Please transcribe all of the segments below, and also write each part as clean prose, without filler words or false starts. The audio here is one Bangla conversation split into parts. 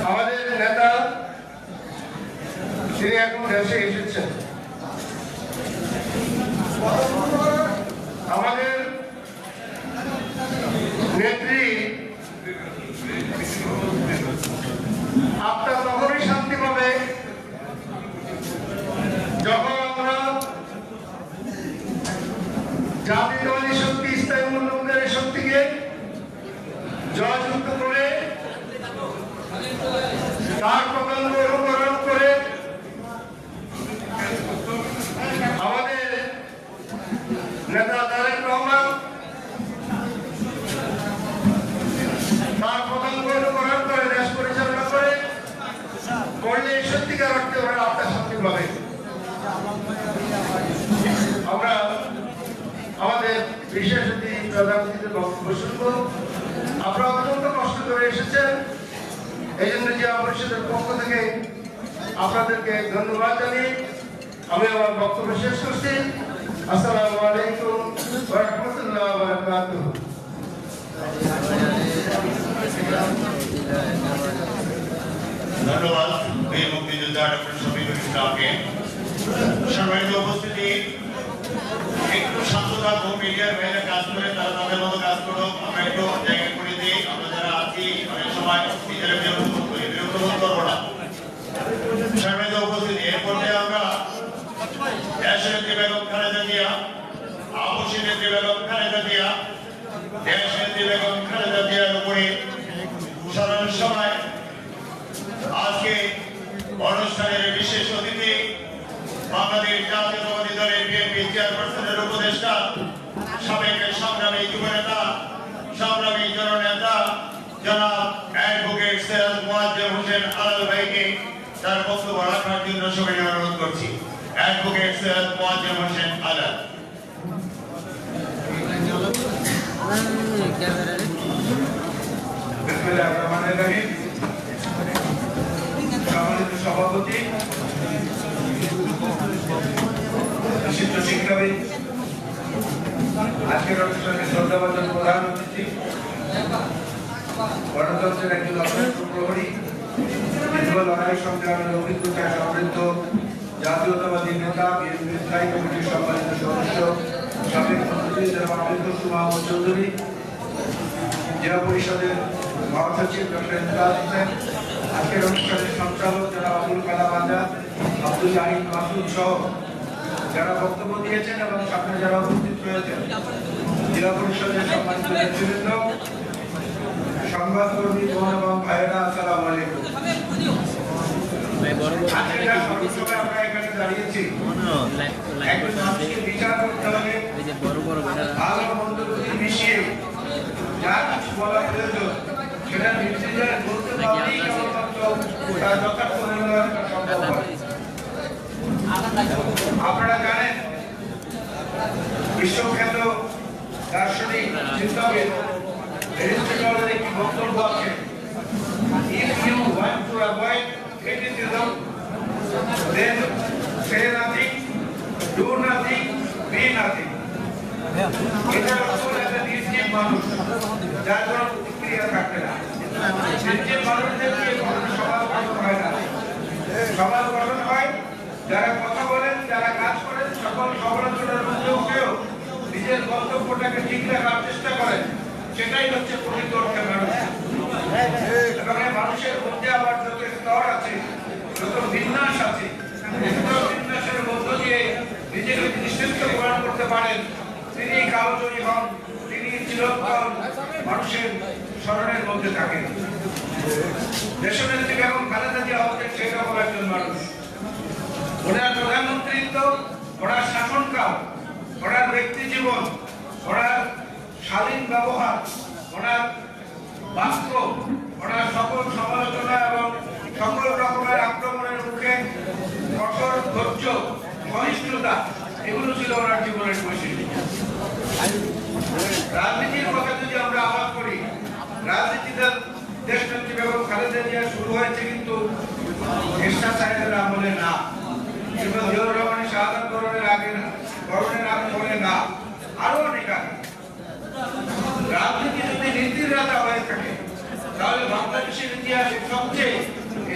আমাদের নেতা তিনি এখন দেশে এসেছেন। আমাদের নেত্রী আপনার তখনই শান্তি পাবে যখন আমরা জাতীয়তাবাদী শক্তি, ইসলামী মূল্যবোধের শক্তিকে জয়যুক্ত করে তার প্রকল্প অনুকরণ করে আমাদের নেতা তারেক রহমান তার প্রকল্প অনুকরণ করে দেশ পরিচালনা করলে সত্যিকার অর্থে ওরা আপনার শান্তি পাবে। আমরা আমাদের বিশেষ অতিথি প্রধানমন্ত্রীর বক্তব্য শুনব। আপনারা অত্যন্ত কষ্ট করে এসেছেন, এই জন্য যে পরিষদের পক্ষ থেকে আপনাদেরকে ধন্যবাদ জানিয়ে আমি আমার বক্তব্য শেষ করছি। আসসালামু আলাইকুম ওয়া রাহমাতুল্লাহি ওয়া বারাকাতুহু। ধন্যবাদ বীর মুক্তিযোদ্ধা ডক্টর শফিকুল ইসলামকে। সম্মানিত উপস্থিতি, একটু শান্ত থাকবো, মিডিয়ার বাইরে কাজ করে তারা তাদের মতো কাজ করো, আমরা একটু জায়গা করে দিই। আমরা যারা আছি অনেক সময় নিজেরা বিরক্ত বোধ করবো না। সম্মানিত উপস্থিতি, এর পর্যায়ে আমরা দেশনেত্রী বেগম খালেদা জিয়া, আপসী নেত্রী বেগম খালেদা জিয়া, দেশনেত্রী বেগম খালেদা জিয়ার উপরে স্মরণ সভায় আজকে অনুষ্ঠানের বিশেষ অতিথি বাংলাদেশ জাতীয়তাবাদী দলের বিএনপি চেয়ারপারসনের উপদেষ্টা, সাবেক সংগ্রামী যুবনেতা, সংগ্রামী জননেতা জনাব অ্যাডভোকেট সৈয়দ মোয়াজ্জেম হোসেন আলাল ভাইকে তার বক্তব্য রাখার জন্য সবাই অনুরোধ করছি। অ্যাডভোকেট সৈয়দ মোয়াজ্জেম হোসেন আলাল। সম্মানিত সভাপতি, বিশিষ্ট শিক্ষাবিদ, আজকের অনুষ্ঠানে শ্রদ্ধাভাজন প্রধান অতিথি, গণতন্ত্রের একজন অগ্রসর প্রহরী, দীর্ঘ লড়াই সংগ্রামের অভিজ্ঞতায় সমৃদ্ধ জাতীয়তাবাদী নেতা, বিএনপি স্থায়ী কমিটির সম্মানিত সদস্য, সাবেক মন্ত্রী জনাব আমির হোসেন মাহমুদ চৌধুরী, জেলা পরিষদের মহাসচিব ডক্টর ইমদাদ হোসেন, আজকের অনুষ্ঠানের সঞ্চালক যারা আব্দুল কালাম আজাদ, আব্দুল জাহিদ মাসুদ সহ যারা বক্তব্য দিয়েছেন এবং সামনে যারা উপস্থিত রয়েছেন, জেলা পরিষদের সম্মানিত নেতৃবৃন্দ, সংবাদকর্মী বোন এবং ভাইয়েরা, আসসালামু আলাইকুম। আমরা এখানে দাঁড়িয়েছি একজন মানুষকে বিচার করতে হলে ভালো মন্দ মিশিয়ে যা কিছু বলা প্রয়োজন সেটা নির্দিষ্ট বলতে পারলেই কেবলমাত্র তার যথার্থ মূল্যায়ন সম্ভব হয়। আপনারা জানেন বিশ্বখ্যাত দার্শনিক চিন্তকের এরিস্টটলের একটি বক্তব্য আছে, if you want to avoid criticism then say nothing, do nothing, be nothing. এটা আসলে একটা নির্জীব মানুষ যার কোনো প্রতিক্রিয়া থাকবে না। নির্জীব মানুষদেরকে সমাজ গঠন হয় না, সমাজ গঠন হয় যারা কথা বলেন, যারা কাজ করেন, সকল সমালোচনার মধ্যে উঠেও নিজের গন্তব্যটাকে ঠিক রাখার চেষ্টা করেন, সেটাই হচ্ছে প্রকৃত অর্থে মানুষ। এবং মানুষের মধ্যে আবার যত স্তর আছে, যত বিন্যাস আছে, বিন্যাসের মধ্য দিয়ে নিজেকে নিশ্চিত প্রমাণ করতে পারেন তিনি কালজয়ী হন, তিনি চিরকাল মানুষের স্মরণের মধ্যে থাকেন। দেশনেত্রী বেগম খালেদা জিয়া হচ্ছেন সেই রকম একজন মানুষ। ওনার প্রধানমন্ত্রীত্ব, ওনার শাসনকাল, ওনার ব্যক্তি জীবন, ওনার শালীন ব্যবহার, ওনার বাক্য, ওনার সকল সমালোচনা এবং সকল রকমের আক্রমণের মুখে কঠোর ধৈর্য, সহিষ্ণুতা, এগুলো ছিল ওনার জীবনের বৈশিষ্ট্য। রাজনীতির কথা যদি আমরা আলাপ করি, রাজনীতিতে দেশনেত্রী বেগম খালেদা জিয়া শুরু হয়েছে কিন্তু এরশাদ সাহেবের আমলে না, কিংবা জিয়াউর রহমানের শাহাদাত বরণের আগে বলে না, আরো অনেক আগে। রাজনীতি যদি নীতির রাজা হয়ে থাকে তাহলে বাংলাদেশের ইতিহাসে সবচেয়ে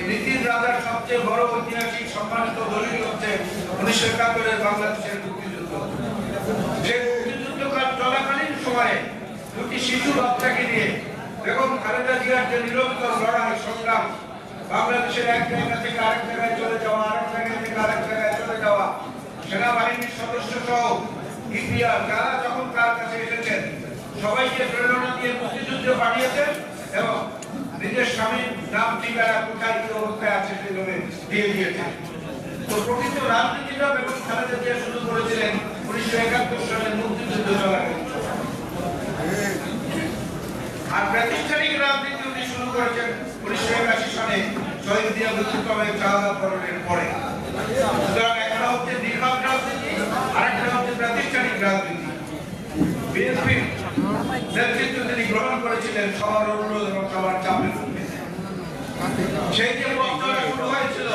নীতির রাজার সবচেয়ে বড় ঐতিহাসিক সম্মানিত দলিল হচ্ছে 1971-এর বাংলাদেশের মুক্তিযুদ্ধ। সেই মুক্তিযুদ্ধকাল চলাকালীন সময়ে দুটি শিশু বাচ্চাকে নিয়ে বেগম খালেদা জিয়ার যে নিরন্তর লড়াই সংগ্রাম, বাংলাদেশের এক জায়গা থেকে আরেক জায়গায় চলে যাওয়া, আরেক জায়গা থেকে আরেক জায়গায় চলে যাওয়া, সেনাবাহিনীর সদস্য সহ ইপিআর যারা যখন তার কাছে এসেছেন সবাইকে প্রেরণা দিয়ে মুক্তিযুদ্ধে পাঠিয়েছেন এবং নিজের স্বামীর নাম ঠিকানা কোথায় কি অবস্থায় আছে সেভাবে দিয়ে দিয়েছেন। তো প্রকৃত রাজনীতিটা বেগম খালেদা জিয়া শুরু করেছিলেন 1971 সালের মুক্তিযুদ্ধ চলাকালীন। আর প্রাতিষ্ঠানিক রাজনীতি উনি শুরু করেছেন 1981 সালে শহীদ জিয়া বিপ্লবের চাঁদাকরণের পরে। সুতরাং একটা হচ্ছে দীর্ঘাত রাজনীতি, আরেকটা হচ্ছে প্রাতিষ্ঠানিক রাজনীতি। বিএনপি নেতৃত্ব তিনি গ্রহণ করেছিলেন সবার অনুরোধ এবং সবার চাপের মধ্যে। সেই যে পথচলা শুরু হয়েছিল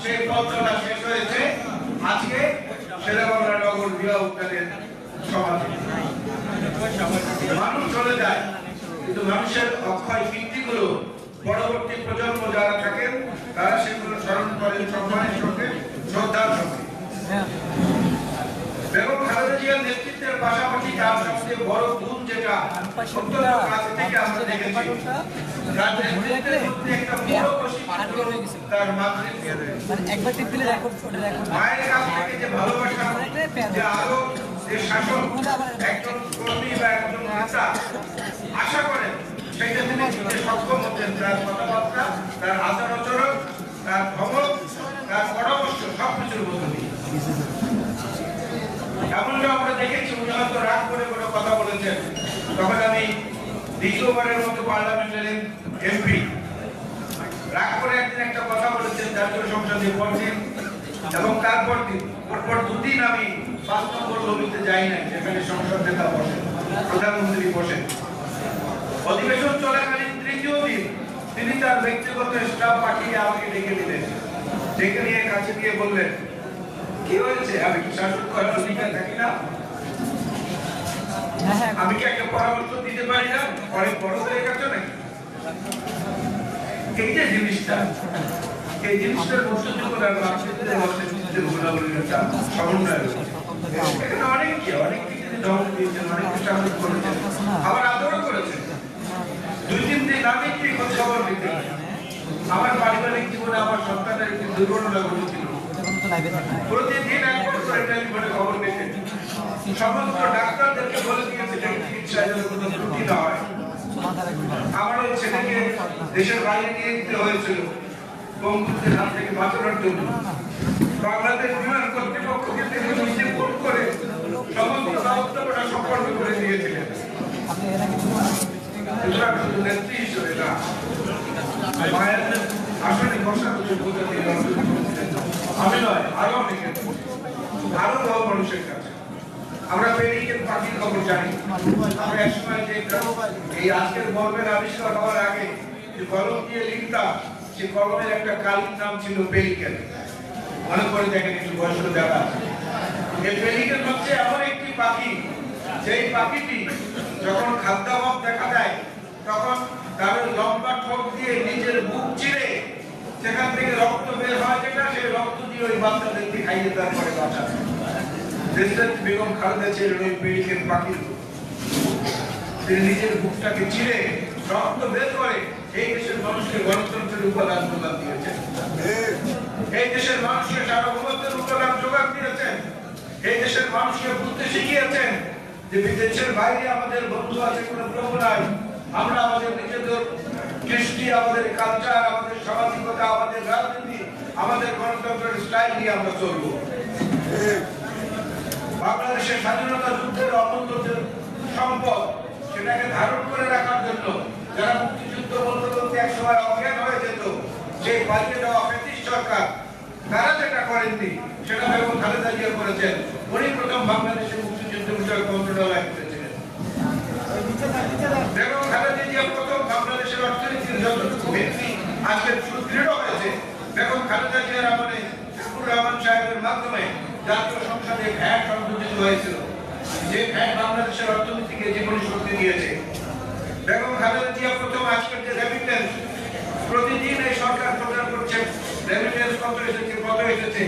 সেই পথচলা শেষ হয়েছে আজকে শেরেবাংলা নগর জিয়া উদ্যানের সমাধি। মানুষ চলে যায় কিন্তু মানুষের অক্ষয় কীর্তিগুলো পরবর্তী প্রজন্ম যারা থাকেন তারা সেগুলো স্মরণ করেন সম্মানের সঙ্গে, শ্রদ্ধার সঙ্গে। বেগম খালেদা জিয়ার নেতৃত্বের পাশাপাশি তার সবচেয়ে বড় গুণ যেটা অত্যন্ত কাছ থেকে আমরা দেখেছি, তার নেতৃত্বের মধ্যে একটা বড় বৈশিষ্ট্য তার মাতৃত্ব। মায়ের কাছ থেকে যে ভালোবাসা, যে আলো, যে শাসন একজন কর্মী বা একজন নেতা আশা করেন সেটা তিনি দিতে সক্ষম হতেন। তার কথাবার্তা, তার আচার আচরণ, তার ধমক, তার পরামর্শ সবকিছুর মধ্যে দিয়ে। এমনটা আমরা দেখেছি উনি হয়তো রাগ করে কোনো কথা বলেছেন, তখন আমি দ্বিতীয়বারের মতো পার্লামেন্টের এমপি রাগ করে একদিন একটা কথা বলেছেন জাতীয় সংসদে পড়ছেন এবং তারপর দুদিন আমি 5 নম্বর লবিতে যাই নাই যেখানে সংসদ নেতা বসেন, প্রধানমন্ত্রী বসেন। অধিবেশন চলাকালীন তৃতীয় দিন তিনি তার ব্যক্তিগত স্টাফ পাঠিয়ে আমাকে ডেকে দিলেন, ডেকে নিয়ে কাছে দিয়ে বললেন, কি হয়েছে, আমি কি শাসন করার অধিকার থাকি না? আমি কি একটা পরামর্শ দিতে পারি না? অনেক বড় হয়ে গেছে নাকি? এই যে জিনিসটা, এই জিনিসটার মধ্যে করার সমন্বয় এখানে অনেক কিছু দল দিয়েছেন, অনেক কিছু আপনি করেছেন, আবার আদরও করেছেন। 2-3 দিন আগে একটি খবর দিতে আমার পারিবারিক জীবনে আমার সন্তানের একটি দুর্ঘটনা ঘটেছিল। প্রতিদিন একবার করে টেলিফোনে খবর পেতেন, সমস্ত ডাক্তারদেরকে বলে দিয়েছিলেন চিকিৎসায় যেন কোনো ত্রুটি না হয়। আমার ওই ছেলেকে দেশের বাইরে নিয়ে যেতে হয়েছিল বঙ্গবন্ধুর হাত থেকে বাঁচানোর জন্য। বাংলাদেশ বিমান কর্তৃপক্ষকে তিনি নিজে ফোন করে সমস্ত দায়িত্বটা সম্পন্ন করে দিয়েছিলেন। সুতরাং শুধু নেত্রী হিসেবে না, মায়ের আসলে বসার আমি নয়, আরো অনেকে, আরো বহু মানুষের কাছে আমরা পেরিকের পাখির খবর জানি। আমরা একসময় যে এই আজকের গল্পের আবিষ্কার হওয়ার আগে যে কলম দিয়ে লিখতাম, সে কলমের একটা কালির নাম ছিল পেলিকেন। মনে করে দেখেন একটু বয়স্ক যারা, এই পেলিকেন হচ্ছে এমন একটি পাখি, যেই পাখিটি যখন খাদ্যাভাব দেখা দেয় তখন তার লম্বা ঠোঁট দিয়ে নিজের বুক চিরে সেখান থেকে রক্ত বের হয়, যেটা সেই রক্ত দিয়ে ওই বাচ্চাদেরকে খাইয়ে তারপরে বাঁচায়। দেশে বেগম খালেদা ছিলেন ওই পেলিকেন পাখি, তিনি নিজের বুকটাকে চিরে রক্ত বের করে এই দেশের মানুষকে গণতন্ত্রের উপাদান যোগান দিয়েছেন, এই দেশের মানুষকে সার্বভৌমত্বের উপাদান যোগান দিয়েছেন, এই দেশের মানুষকে বুঝতে শিখিয়েছেন যে বিদেশের বাইরে আমাদের বন্ধু আছে, কোনো প্রভু নাই। আমরা আমাদের নিজেদের কৃষ্টি, আমাদের কালচার, আমাদের সামাজিকতা, আমাদের রাজনীতি, আমাদের গণতন্ত্রের স্টাইল নিয়ে আমরা চলব। বাংলাদেশের স্বাধীনতা যুদ্ধের অমূল্য সম্পদ সেটাকে ধারণ করে রাখার জন্য যারা মুক্তিযুদ্ধ বলতে বলতে এক সময় অজ্ঞান হয়ে যেত, সেই পালিয়ে যাওয়া ব্রিটিশ সরকার, তারা যেটা করেননি সেটা বেগম খালেদা জিয়া করেছেন। উনি প্রথম বাংলাদেশের মুক্তিযুদ্ধ বিষয়ক মন্ত্রণালয় করেছিলেন। বেগম খালেদা জিয়া প্রথম বাংলাদেশের অর্থনীতির যতটুকু ভিত্তি আজকে সুদৃঢ় হয়েছে বেগম খালেদা জিয়ার আমলে শফিকুর রহমান সাহেবের মাধ্যমে জাতীয় সংসদে ভ্যাট সংযোজিত হয়েছিল, যে ভ্যাট বাংলাদেশের অর্থনীতিকে জীবনী শক্তি দিয়েছে। বেগম খালেদা জিয়া প্রথম আজকের যে রেমিটেন্স প্রতিদিন এই সরকার প্রচার করছে রেমিটেন্স কত এসেছে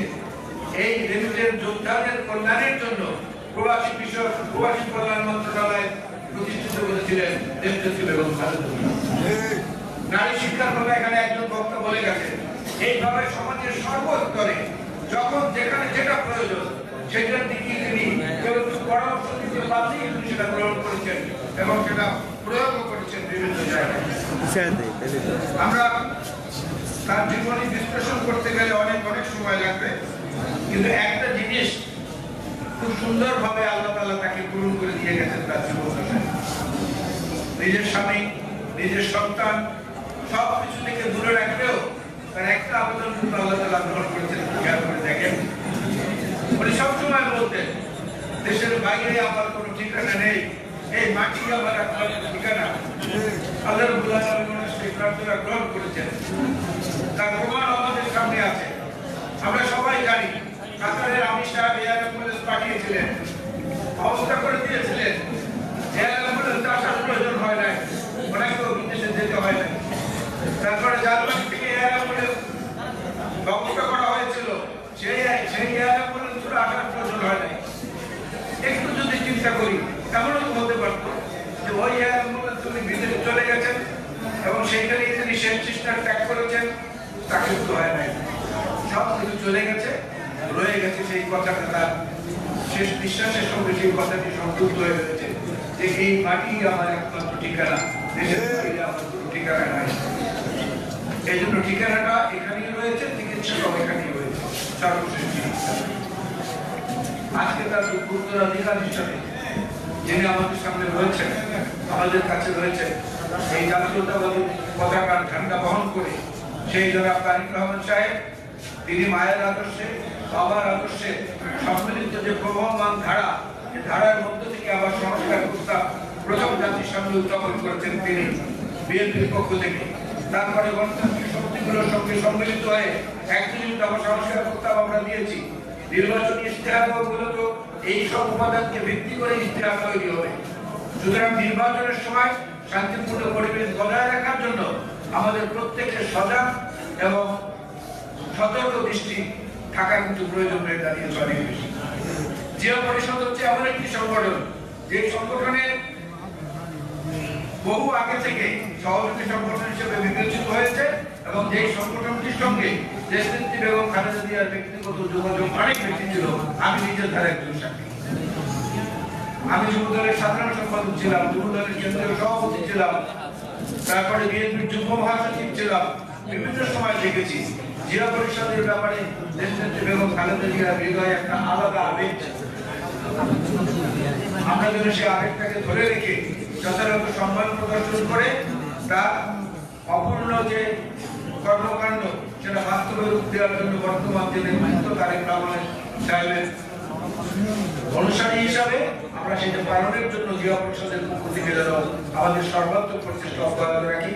এই রেমিটেন্স যোদ্ধাদের কল্যাণের জন্য প্রবাসী বিষয়ক প্রবাসী কল্যাণ মন্ত্রণালয় প্রতিষ্ঠিত করেছিলেন দেশনেত্রী বেগম খালেদা জিয়া। নারী শিক্ষার কথা এখানে একজন বক্তা বলে গেছে। এইভাবে সমাজের সর্বস্তরে যখন যেখানে যেটা প্রয়োজন সেটার দিকে তিনি কেবল পরামর্শ দিতে পারলেই সেটা গ্রহণ করেছেন এবং সেটা প্রয়োগও করেছেন বিভিন্ন জায়গায়। আমরা তার জীবনী বিশ্লেষণ করতে গেলে অনেক সময় লাগবে, কিন্তু একটা জিনিস খুব সুন্দরভাবে আল্লাহ তাআলা তাকে পূরণ করে দিয়ে গেছেন তার জীবন দশায়। নিজের স্বামী, নিজের সন্তান সব কিছু থেকে দূরে রাখলেও তার একটা আবেদন কিন্তু আল্লাহ তাআলা গ্রহণ করেছেন। খেয়াল করে দেখেন, উনি সবসময় বলতেন দেশের বাইরে আমার কোনো ঠিকানা নেই, এই মাটি আমার একমাত্র ঠিকানা। আল্লাহ রাব্বুল আলামিন সেই প্রার্থনা গ্রহণ করেছেন। তার প্রমাণ আমাদের সামনে আছে। আমরা সবাই জানি কাতারের আমির সাহেব এয়ার অ্যাম্বুলেন্স পাঠিয়েছিলেন, অবস্থা করে দিয়েছিলেন। এয়ার অ্যাম্বুলেন্স আসার প্রয়োজন হয় নাই, ওনাকেও বিদেশে যেতে হয় না। তারপরে জার্মানি থেকে এয়ার অ্যাম্বুলেন্স ব্যবস্থা করা হয়েছিল, সেই এয়ার অ্যাম্বুলেন্স আসার প্রয়োজন হয় নাই। একটু যদি চিন্তা করি, এমনও তো হতে পারত যে ওই এয়ার অ্যাম্বুলেন্স উনি বিদেশে চলে গেছেন এবং সেইখানে তিনি শেষ চেষ্টা ত্যাগ করেছেন, তাকে তো হয় নাই। সব কিছু চলে গেছে, রয়ে গেছে সেই কথাটা, তার শেষ বিশ্বাসের সঙ্গে সেই কথাটি সংযুক্ত হয়ে গেছে যে এই মাটি আমার একমাত্র ঠিকানা, দেশের বাইরে আমার কোনো ঠিকানা নাই। এই জন্য ঠিকানাটা এখানেই রয়েছে, চিকিৎসাটাও এখানেই রয়েছে, সর্বশেষ চিকিৎসা। আজকে তার উত্তরাধিকার হিসাবে যিনি আমাদের সামনে রয়েছেন, আমাদের কাছে রয়েছে, এই জাতীয়তাবাদী পতাকার ঝান্ডা বহন করে সেই জনাব তারেক রহমান সাহেব, তিনি মায়ের আদর্শে, বাবার আদর্শে সম্মিলিত যে প্রবহমান ধারা, এই ধারার মধ্য থেকে আবার সংস্কার প্রস্তাব প্রথম জাতির সামনে উত্থাপন করেছেন তিনি বিএনপির পক্ষ থেকে। তারপরে গণতান্ত্রিক শক্তিগুলোর সঙ্গে সম্মিলিত হয়ে একত্রিশ দফা সংস্কার প্রস্তাব আমরা দিয়েছি। নির্বাচনী ইশতেহার মূলত এই সব উপাদানকে ভিত্তি করে ইশতেহার তৈরি হবে। সুতরাং নির্বাচনের সময় শান্তিপূর্ণ পরিবেশ বজায় রাখার জন্য আমাদের প্রত্যেকের সজাগ এবং সতর্ক দৃষ্টি থাকা কিন্তু প্রয়োজন হয়ে দাঁড়িয়েছে অনেক বেশি। জিয়া পরিষদ হচ্ছে এমন একটি সংগঠন, যে সংগঠনের বহু আগে থেকে সহযোগী সংগঠন হিসেবে বিবেচিত হয়েছে এবং যেই সংগঠনটির সঙ্গে দেশনেত্রী বেগম খালেদা জিয়ার ব্যক্তিগত যোগাযোগ অনেক বেশি ছিল। আমি নিজের ধারে একজন সাক্ষী। আমি যুবদলের সাধারণ সম্পাদক ছিলাম, যুবদলের কেন্দ্রীয় সভাপতি ছিলাম, তারপরে বিএনপির যুগ্ম মহাসচিব ছিলাম। বিভিন্ন সময় দেখেছি জিয়া পরিষদের ব্যাপারে দেশনেত্রী বেগম খালেদা জিয়ার হৃদয়ে একটা আলাদা আবেগ। আমরা যেন সেই আবেগটাকে ধরে রেখে যথাযথ সম্মান প্রদর্শন করে তার অপূর্ণ যে কর্মকাণ্ড সেটা বাস্তবে রূপ দেওয়ার জন্য বর্তমান যে নেতৃত্ব তারেক রহমান সাহেবের অনুসারী হিসাবে আমরা সেটা পালনের জন্য জিয়া পরিষদের পক্ষ থেকে যেন আমাদের সর্বাত্মক প্রচেষ্টা অব্যাহত রাখি,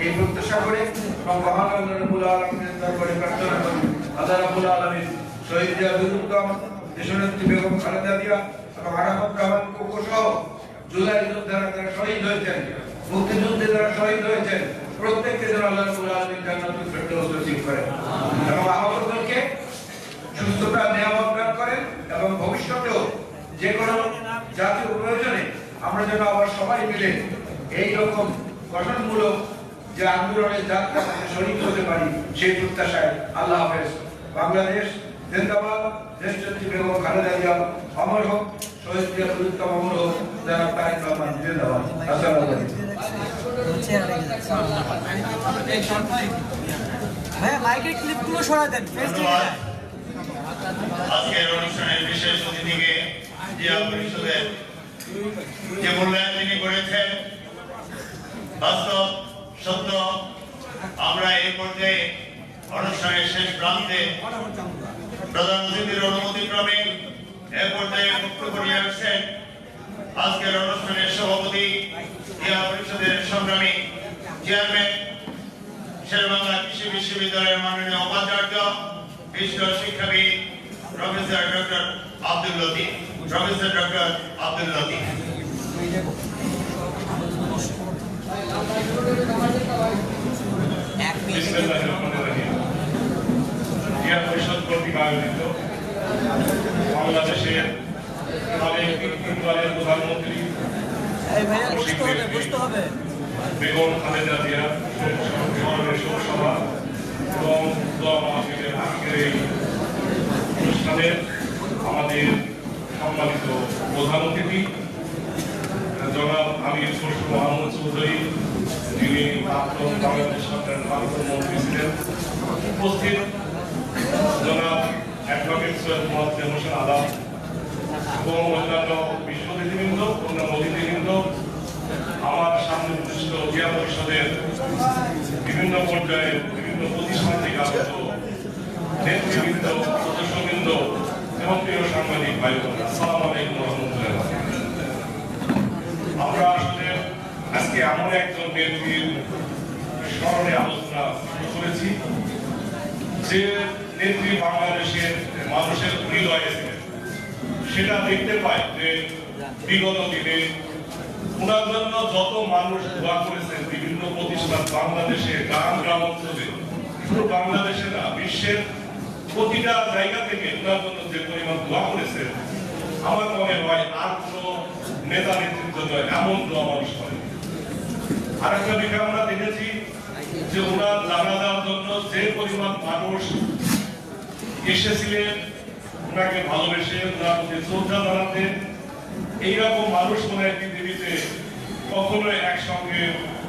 এই প্রত্যাশা করে এবং মহান আল্লাহ রাব্বুল আলামিনের দরবারে প্রার্থনা করি আল্লাহ রাব্বুল আলামিন শহীদ জিয়াউল উত্তম, দেশনেত্রী বেগম খালেদা জিয়া এবং আরাফাত রহমান কোকো সহ জুলাই যোদ্ধারা যারা শহীদ হয়েছেন, মুক্তিযুদ্ধে যারা শহীদ হয়েছেন, প্রত্যেককে যেন আল্লাহ রাব্বুল আলামিন জান্নাতুল ফেরদৌস নসিব করেন এবং আহতদেরকে সুস্থতা নিয়ামত দান করেন এবং ভবিষ্যতেও যে কোনো জাতীয় প্রয়োজনে আমরা যেন আবার সবাই মিলে এইরকম গঠনমূলক যে আন্দোলনের যাত্রাতে শরীক হতে পারি, সেই প্রত্যাশায় আল্লাহ হাফেজ। বাংলাদেশ জিন্দাবাদ, দেশনেত্রী বেগম খালেদা জিয়া অমর হোক, শহীদ জিয়াউল উত্তম অমর হোক, জনাব তারেক রহমান জিন্দাবাদ। আসসালামু আলাইকুম। ভাইয়া মাইকের ক্লিপগুলো সরাই দেন। আজকের অনুষ্ঠানের বিশেষ অতিথিকে জিয়া পরিষদের যে মূল্যায়ন তিনি করেছেন বাস্তব সত্য। আমরা এই পর্যায়ে অনুষ্ঠানের শেষ প্রান্তে প্রধান অতিথির অনুমতিক্রমে এ পর্যায়ে বক্তব্য নিয়ে আসছেন আজকের অনুষ্ঠানের সভাপতি, জিয়া পরিষদের সংগ্রামী চেয়ারম্যান, শেরেবাংলা কৃষি বিশ্ববিদ্যালয়ের মাননীয় উপাচার্য, বিশ্ব শিক্ষাবিদ professor doctor Abdul Latif. Professor doctor Abdul Latif. বিসমিল্লাহিররহমানিররহিম। ক্রীড়া পরিষদ কর্তৃক আয়োজিত বাংলাদেশের সাবেক তিনবারের প্রধানমন্ত্রী বুঝতে হবে বেগম খালেদা জিয়ার স্মরণে শোক সভা এবং দোয়া মাহফিলের আজকের এই অনুষ্ঠানে আমাদের সম্মানিত প্রধান অতিথি জনাব আমির খসরু মাহমুদ চৌধুরী, যিনি প্রাক্তন বাংলাদেশ সরকারের প্রাক্তন মন্ত্রী ছিলেন, উপস্থিত জনাব অ্যাডভোকেট সৈয়দ মোয়াজ্জেম হোসেন আলম এবং অন্যান্য বিশিষ্ট অতিথিবৃন্দ, অন্যান্য অতিথিবৃন্দ, আমার সামনে উপস্থিত ক্রীড়া পরিষদের বিভিন্ন পর্যায়ে বিভিন্ন প্রতিষ্ঠান থেকে আগত নেতৃবৃন্দ, সদস্যবৃন্দ এবং প্রিয় সাংবাদিক ভাই বোনেরা, আসসালামু আলাইকুম ওয়া রাহমাতুল্লাহি ওয়া বারাকাতুহু। আমরা আসলে আজকে এমন একজন নেত্রীর স্মরণে আলোচনা শুরু করেছি যে নেত্রী বাংলাদেশের মানুষের হৃদয়ে ছিলেন। সেটা দেখতে পাই যে বিগত দিনে ওনার জন্য যত মানুষ দোয়া করেছেন বিভিন্ন প্রতিষ্ঠান বাংলাদেশে গ্রাম গ্রাম অঞ্চলে, শুধু বাংলাদেশে না বিশ্বের প্রতিটা জায়গা থেকে ওনার জন্য যে পরিমাণ দোয়া করেছেন, আমার মনে হয় আর কোনো নেতা নেতৃত্ব নয় এমন দোয়া মানুষ করে। আরেকটা বিষয় আমরা দেখেছি যে ওনার জানাজার জন্য যে পরিমাণ মানুষ এসেছিলেন ওনাকে ভালোবেসে ওনার প্রতি শ্রদ্ধা জানাতে, এইরকম মানুষ মনে হয় পৃথিবীতে কখনো একসঙ্গে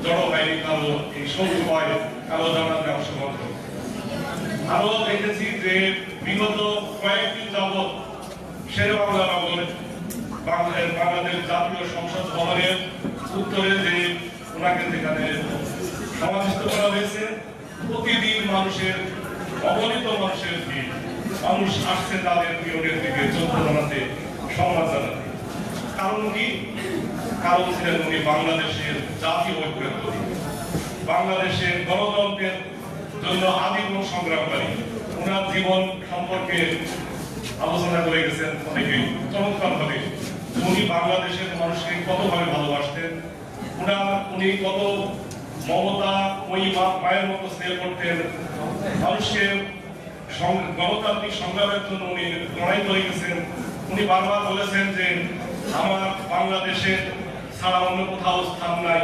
জড়ো হয়নি কারো এই সময় কারো জানাতে অংশগ্রহণ করে। আরো দেখেছি যে বিগত কয়েকদিন যাবৎ শেরেবাংলা নগর বাংলাদেশ জাতীয় সংসদ ভবনের উত্তরে যে ওনাকে যেখানে সমাধিস্থ করা হয়েছে, প্রতিদিন মানুষের অগণিত মানুষের ভিড়, মানুষ আসছে তাদের প্রিয় নেত্রীকে শ্রদ্ধা জানাতে, সম্মান জানাতে। কারণ কি? কারণ ছিলেন উনি বাংলাদেশের জাতীয় ঐক্যের প্রতীক, বাংলাদেশের গণতন্ত্রের জন্য আজীবন সংগ্রামকারী। ওনার জীবন সম্পর্কে আলোচনা করে গেছেন অনেকেই চমৎকার ভাবে। উনি বাংলাদেশের মানুষকে কতভাবে ভালোবাসতেন, উনি কত মমতা ওই মায়ের মতো স্নেহ করতেন, মানুষকে গণতান্ত্রিক সংগ্রামের জন্য উনি লড়াই করে গেছেন। উনি বারবার বলেছেন যে আমার বাংলাদেশে ছাড়া অন্য কোথাও স্থান নাই,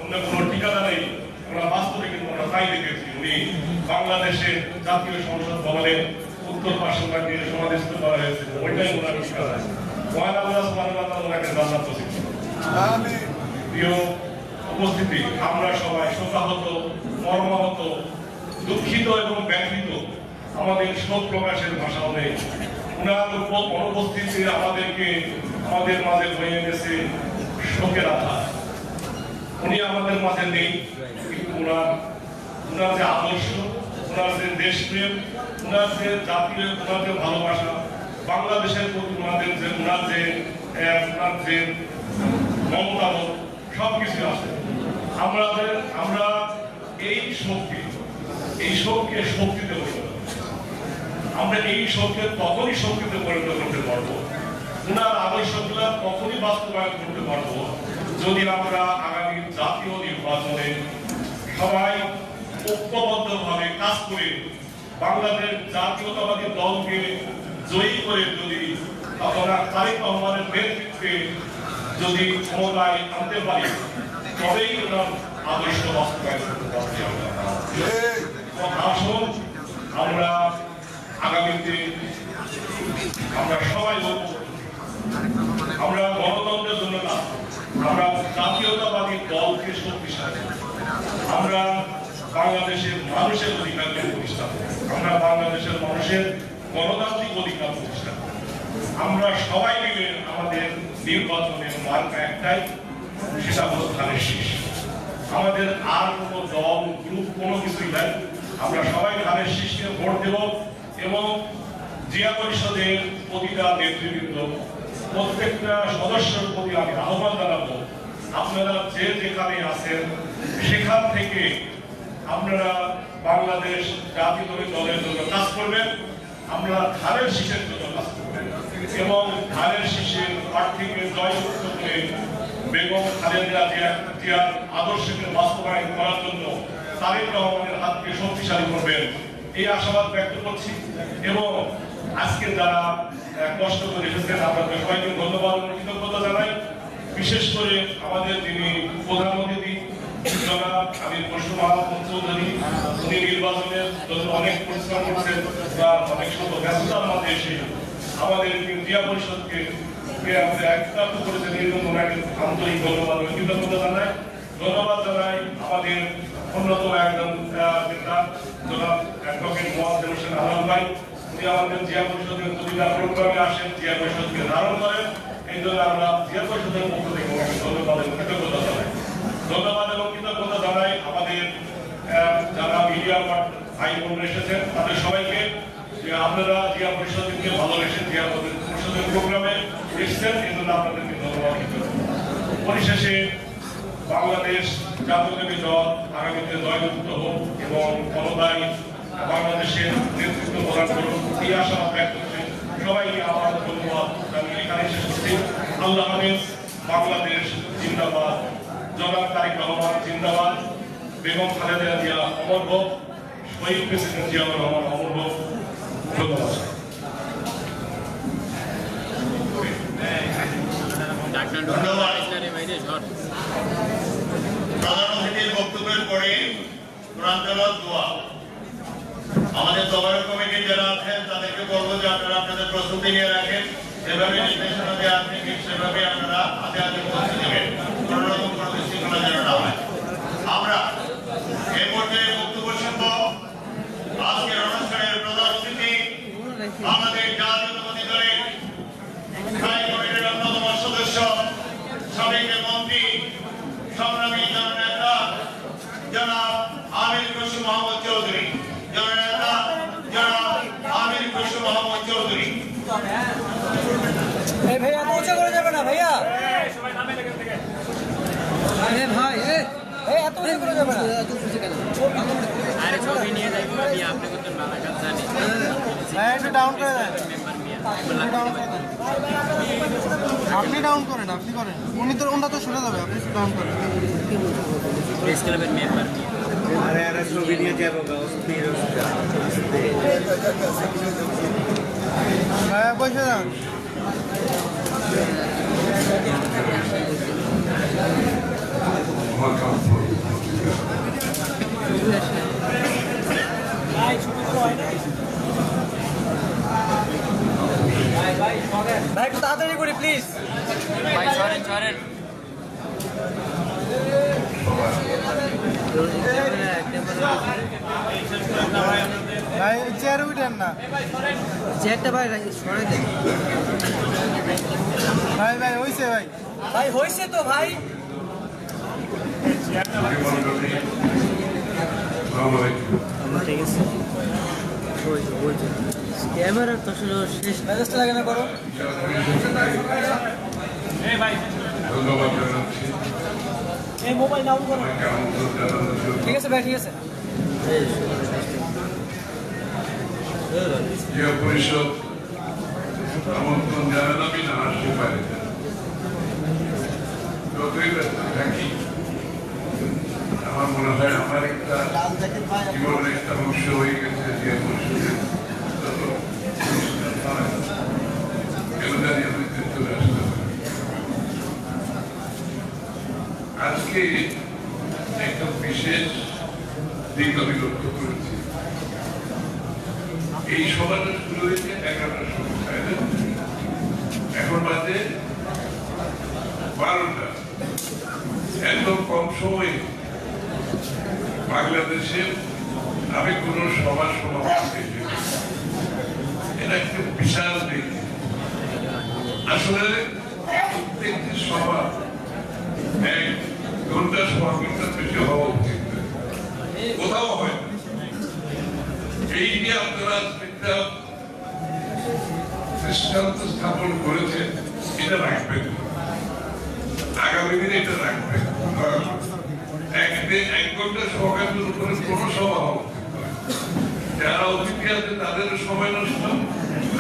অন্য কোনো ঠিকানা নেই। আমরা বাস্তবে কিন্তু আমরা তাই দেখেছি। উনি বাংলাদেশের জাতীয় সংসদ ভবনের উত্তর পাশে ওনাকে সমাধিস্থ করা হয়েছে, ওইটাই ওনার ঠিকানা। মহান আল্লাহ সুবহানাহু ওয়া তাআলা ওনাকে জান্নাত নসিব করুন। আমিন। প্রিয় উপস্থিতি, আমরা সবাই শোকাহত, মর্মাহত, দুঃখিত এবং ব্যথিত। আমাদের শোক প্রকাশের ভাষাও নেই। ওনার অনুপস্থিতি আমাদের মাঝে হয়ে গেছে শোকের আধার। উনি আমাদের মাঝে নেই, কিন্তু ওনার যে আদর্শ, ওনার যে দেশপ্রেম, ওনার যে জাতীয়, ওনার যে ভালোবাসা, বাংলাদেশের প্রতি ওনার যে মমতাবোধ, সবকিছু আছে। আমরা এই শোককে শক্তিতে পরিণত, আমরা এই শোককে তখনই শক্তিতে পরিণত করতে পারবো, ওনার আদর্শগুলা তখনই বাস্তবায়ন করতে পারবো যদি আমরা আগামী জাতীয় নির্বাচনে সবাই ঐক্যবদ্ধভাবে কাজ করে বাংলাদেশ জাতীয়তাবাদী দলকে জয়ী করে যদি আমরা তারেক রহমানের নেতৃত্বে যদি ক্ষমতায় আনতে পারি, তবেই ওনার আদর্শ বাস্তবায়ন করতে পারবে। আসুন আমরা আগামীতে আমরা সবাই আমরা গণতন্ত্রের জন্য না, আমরা জাতীয়তাবাদী দলকে শক্তিশালী, আমরা বাংলাদেশের মানুষের অধিকারকে প্রতিষ্ঠা করি, আমরা বাংলাদেশের মানুষের গণতান্ত্রিক অধিকার প্রতিষ্ঠা করি। আমরা সবাই মিলে আমাদের নির্বাচনের মার্কা একটাই, সেটা হলো ধানের শীষ। আমাদের আর কোনো দল গ্রুপ কোনো কিছুই নাই, আমরা সবাই ধানের শীষকে ভোট দেব এবং জিয়া পরিষদের প্রতিটা নেতৃবৃন্দ, প্রত্যেকটা সদস্যের প্রতি আমি আহ্বান জানাবো, আপনারা যে যেখানে আছেন সেখান থেকে আপনারা বাংলাদেশ জাতীয় দলের জন্য কাজ করবেন, আমরা ধানের শীষের জন্য কাজ করবেন এবং ধানের শীষের প্রার্থীকে জয়যুক্ত করে বেগম খালেদা জিয়ার আদর্শকে বাস্তবায়ন করার জন্য তারেক রহমানের হাতকে শক্তিশালী করবেন এই আশাবাদ ব্যক্ত করছি। এবং আজকে যারা কষ্ট করে এসেছেন আপনাদের সবাইকে ধন্যবাদ ও কৃতজ্ঞতা জানাই। বিশেষ করে আমাদের যিনি প্রধান অতিথি জনাব আমির খসরু মাহমুদ চৌধুরী, উনি নির্বাচনের জন্য অনেক পরিশ্রম করছেন বা অনেক শত ব্যস্ততার মধ্যে এসে আমাদের ক্রিয়া পরিষদকে একত্র করেছেন, এই জন্য ওনাকে আন্তরিক ধন্যবাদ ও কৃতজ্ঞতা জানাই। ধন্যবাদ জানাই আমাদের অন্যতম একজন নেতা জনাব অ্যাডভোকেট মোহাম্মদ হোসেন আলম ভাই। উনি আমাদের জিয়া পরিষদের প্রতিটা প্রোগ্রামে আসেন, জিয়া পরিষদকে ধারণ করেন। এই জন্য আমরা জিয়া পরিষদের পক্ষ থেকে ওনাকে ধন্যবাদ এবং কৃতজ্ঞতা জানাই। ধন্যবাদ এবং কৃতজ্ঞতা জানাই আমাদের যারা মিডিয়া ভাই বোন এসেছেন তাদের সবাইকে, যে আপনারা জিয়া পরিষদকে ভালোবেসেন, জিয়া পরিষদের প্রোগ্রামে এসেছেন, এই জন্য আপনাদেরকে ধন্যবাদ। পরিশেষে বাংলাদেশ জাতীয়তাবাদী দল আগামীতে জয়যুক্ত হোক এবং ক্ষমতায় বাংলাদেশের নেতৃত্ব প্রদান করুন এই আশাবাদ ব্যক্ত করে সবাইকে আবার ধন্যবাদ জানিয়ে এখানে শেষ করছি। আল্লাহ হাফেজ। বাংলাদেশ জিন্দাবাদ। জনাব তারেক রহমান জিন্দাবাদ। বেগম খালেদা জিয়া অমর হোক। শহীদ প্রেসিডেন্ট জিয়াউর রহমান অমর হোক। ধন্যবাদ। প্রধান অতিথির বক্তব্যের পরে কোরআন তেলাওয়াত দোয়া। আমাদের তবারক কমিটি যারা আছেন তাদেরকে বলবো যে আপনারা আপনাদের প্রস্তুতি নিয়ে রাখেন, যেভাবে নির্দেশনা দেওয়া আছে ঠিক সেভাবে আপনারা হাতে হাতে পৌঁছে দেবেন, কোনো রকম কোনো বিশৃঙ্খলা যেন না হয়। আমরা এই পর্যায়ে বক্তব্য শুনব আজকের অনুষ্ঠানের প্রধান অতিথি আমাদের জাতীয়তাবাদী দলের স্থায়ী কমিটির অন্যতম সদস্য, সাবেক মন্ত্রী, সংগ্রামী জননেতা জনাব আমির খসরু মাহমুদ চৌধুরী। জননেতা জনাব আমির খসরু মাহমুদ চৌধুরী। এই ভাইয়া তো উঁচা করে যাবে না ভাইয়া। ভাই এত উঁচা করে যাবে না। আরে ছবি নিয়ে যাইবো আমি আপনাকে তো না লাগাত জানি। ভাই একটু ডাউন করে দেন। আপনি ডাউন করেন, আপনি করেন। ওটা তো সরে যাবে, আপনি ডাউন করেন। প্রেস ক্লাবের মেম্বার ছবি নিয়ে যাবো। ভাইয়া বসে যান। ভাই একটু তাড়াতাড়ি করি প্লিজ। ভাই সরেন সরেন। ভাই চেয়ারে উঠেন না। চেয়ারটা ভাই সরে দেন। ভাই ভাই হইছে ভাই। ভাই হইছে তো ভাই। ঠিক আছে। ক্যামেরা তো আসলে শেষ মেজাজটা লাগে না করো। ধন্যবাদ জানাচ্ছি। এই মোবাইল ডাউন করো। ঠিক আছে ভাই, ঠিক আছে। জিয়া পরিষদ আমন্ত্রণ জানান, আমি না আসতে পারি না। যতই ব্যস্ত থাকি আমার মনে হয় আমার একটা জীবনের একটা অংশ হয়ে গেছে জিয়া পরিষদের। কেন জানি আমি চলে আসতে পারি। আজকে একটা বিশেষ দিক আমি লক্ষ্য করেছি। এই সভাটা শুরু হয়েছে 11টার সময়, এখন বাজে 12টা। এত কম সময়ে বাংলাদেশে আমি কোন সভা সমাপ্তি, এটা একটা বিশাল দিক। আসলে প্রত্যেকটি সভা 1 ঘন্টা সভা ঘন্টার বেশি হওয়া উচিত, কোথাও হয় না। এই নিয়ে আপনারা একটা দৃষ্টান্ত স্থাপন করেছেন, এটা রাখবেন, আগামী দিনে এটা রাখবেন। 1 ঘন্টা সভাকালের উপরে কোনো সভা হওয়া উচিত নয়। যারা অতিথি আছে তাদের সময় নষ্ট,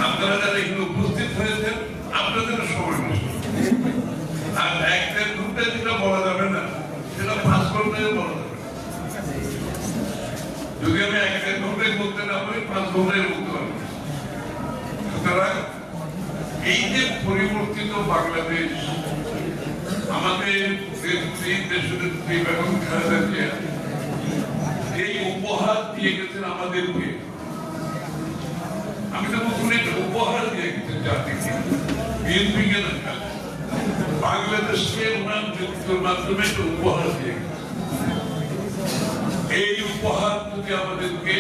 আপনারা যারা এখানে উপস্থিত হয়েছেন আপনাদের সময় নষ্ট। আর একটা দুটো যেটা বলা যাবে না সেটা 5 ঘন্টায় বলা যাবে। যদি আমি একটা ঘন্টায় বলতে না পারি 5 ঘন্টায় বলতে পারবো। সুতরাং এই যে পরিবর্তিত বাংলাদেশ, আমাদের দেশনেত্রী বেগম খালেদা জিয়া এই উপহার দিয়ে গেছেন আমাদেরকে। আমি তো নতুন একটা উপহার দিয়ে গেছেন জাতিকে, বিএনপিকে না, বাংলাদেশকে ওনার নেতৃত্বের মাধ্যমে একটা উপহার দিয়ে গেছেন। এই উপহার যদি আমাদেরকে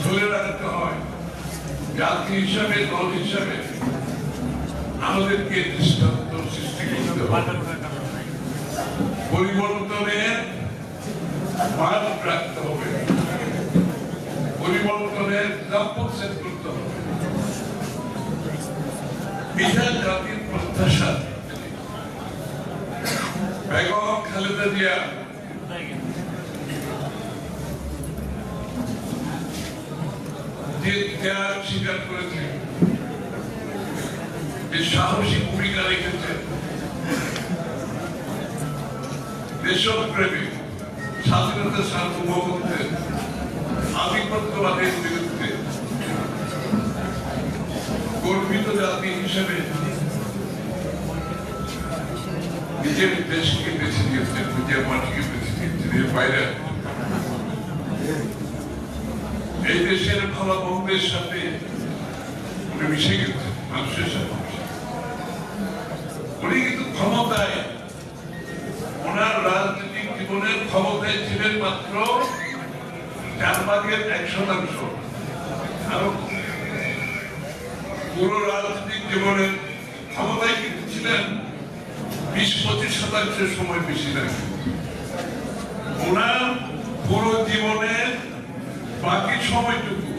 ধরে রাখতে হয়, জাতি হিসাবে, দল হিসাবে আমাদেরকে দৃষ্টান্ত সৃষ্টি করতে হবে, পরিবর্তনের মান রাখতে হবে, পরিবর্তনের লক্ষ্য সেট করতে হবে। এটা জাতির প্রত্যাশা। বেগম খালেদা জিয়া যে ত্যাগ স্বীকার করেছে, যে সাহসী ভূমিকা রেখেছে, দেশপ্রেমী, স্বাধীনতা, সার্বভৌমত্বের, আধিপত্যবাদের বিরুদ্ধে গর্বিত জাতি হিসেবে নিজের দেশকে বেছে নিয়েছেন, নিজের মাটিকে বেছে নিয়েছেন। এর বাইরে এই দেশের ভালো মন্দের সাথে উনি মিশে গেছেন, মানুষের সাথে। উনি কিন্তু ক্ষমতায়, ওনার রাজনৈতিক জীবনের ক্ষমতায় ছিলেন মাত্র 4/1%। আরো পুরো রাজনৈতিক জীবনের ক্ষমতায় কিন্তু ছিলেন 20-25% সময় বেশি লাগে। ওনার পুরো জীবনের বাকি সময়টুকু,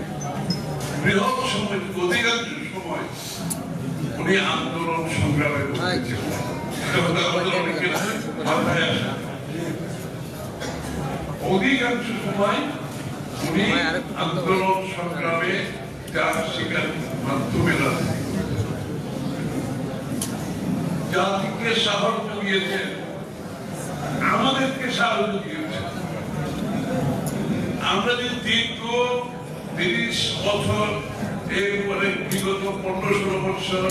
বৃহৎ সময়টুকু, অধিকাংশ সময় উনি আন্দোলন সংগ্রামে অধিকাংশ সময় উনি আন্দোলন সংগ্রামে ত্যাগ স্বীকার মাধ্যমে জাতিকে সাহস জুগিয়েছেন, আমাদেরকে সাহস জুগিয়েছেন। আমরা যে দীর্ঘ 30 বছর, এরপরে বিগত 15-16 বছর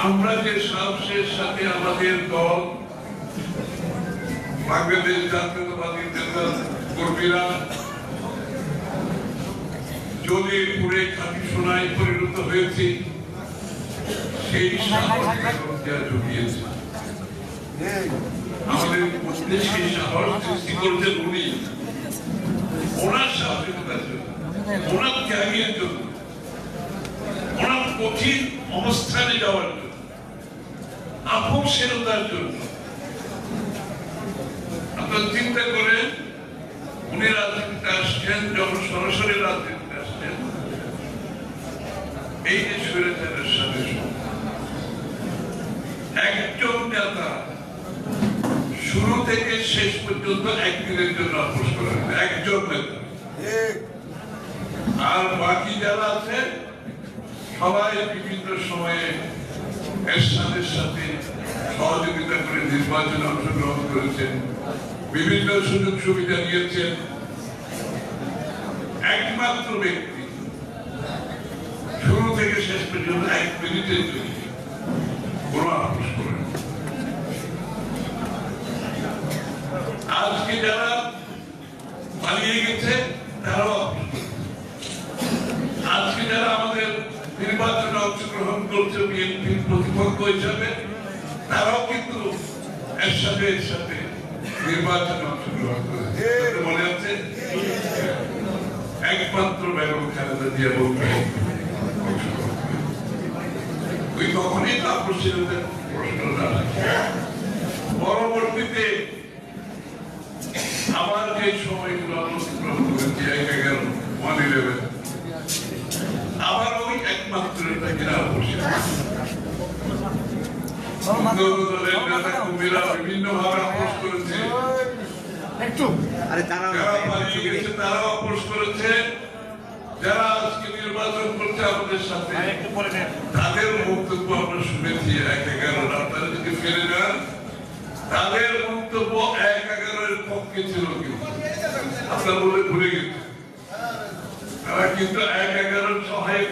আমরা যে সাহসের সাথে আমাদের দল, বাংলাদেশ জাতীয়তাবাদী নেতা কর্মীরা জ্বলে পুড়ে খাঁটি সোনায় পরিণত হয়েছে, সেই সাহস জুগিয়েছে আমাদের মধ্যে। সেই সাহস সৃষ্টি করেছেন উনি, ওনার সাহসিকতার জন্য, ওনার ত্যাগের জন্য, ওনার কঠিন অবস্থানে যাওয়ার জন্য, আপোষহীনতার জন্য। আপনার চিন্তা করেন, উনি রাজনীতিতে আসছেন, যখন সরাসরি রাজনীতিতে আসছেন, এই যে স্বৈরাচারের সাথে একজন নেতা শুরু থেকে শেষ পর্যন্ত একদিনের জন্য আপোষ করেন, একজন নেতা। আর বাকি যারা আছে সবাই বিভিন্ন সময়ে এরশাদের সাথে সহযোগিতা করে নির্বাচনে অংশগ্রহণ করেছেন, বিভিন্ন সুযোগ সুবিধা নিয়েছেন। একমাত্র ব্যক্তি শুরু থেকে শেষ পর্যন্ত 1 মিনিটের জন্য কোনো আপোষ করেন। আজকে যারা পালিয়ে গেছে তারাও আপোষ করেন। আজকে যারা আমাদের নির্বাচনে অংশগ্রহণ করছে বিএনপির প্রতিপক্ষ হিসাবে, তারাও কিন্তু এর সাথে নির্বাচনে অংশগ্রহণ করেছে। মনে আছে, একমাত্র বেগম খালেদা জিয়া বলবে ওই তখনই তাপসীলতার প্রশ্ন দাঁড়ায়। পরবর্তীতে আমার যে সময়গুলো অংশগ্রহণ করেছি, 1/11, আবার ওই একমাত্র বিভিন্ন ভাবে আপোষ করেছে, যারা পালিয়ে গেছে তারাও আপোষ করেছে, যারা আজকে নির্বাচন করছে আমাদের সাথে তাদের বক্তব্য আমরা শুনেছি 1-11 আপনারা যদি ফিরে যান তাদের বক্তব্য 1-11 পক্ষে ছিল কিন্তু আপনারা বলে ভুলে গেছে তারা কিন্তু 1-11 সহায়ক